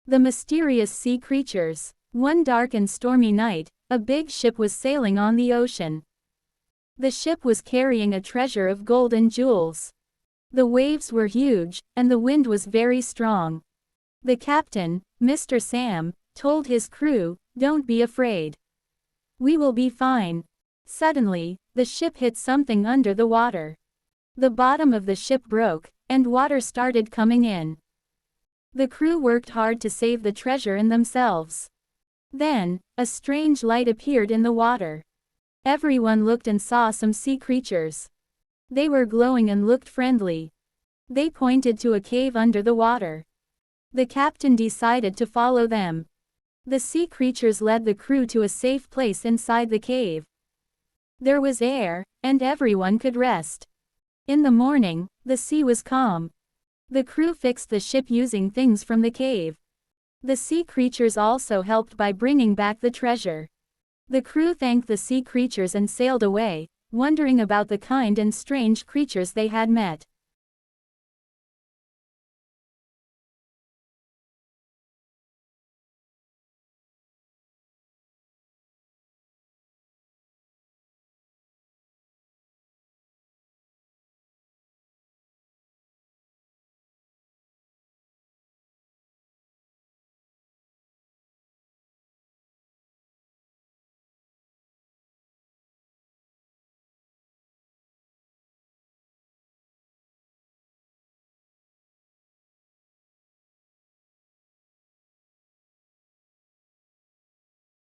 The mysterious sea creatures. One dark and stormy night, a big ship was sailing on the ocean. The ship was carrying a treasure of gold and jewels. The waves were huge, and the wind was very strong. The captain, Mr. Sam, told his crew, "Don't be afraid. We will be fine." Suddenly, the ship hit something under the water. The bottom of the ship broke, and water started coming in. The crew worked hard to save the treasure and themselves. Then, a strange light appeared in the water. Everyone looked and saw some sea creatures. They were glowing and looked friendly. They pointed to a cave under the water. The captain decided to follow them. The sea creatures led the crew to a safe place inside the cave. There was air, and everyone could rest. In the morning, the sea was calm. The crew fixed the ship using things from the cave. The sea creatures also helped by bringing back the treasure. The crew thanked the sea creatures and sailed away, wondering about the kind and strange creatures they had met.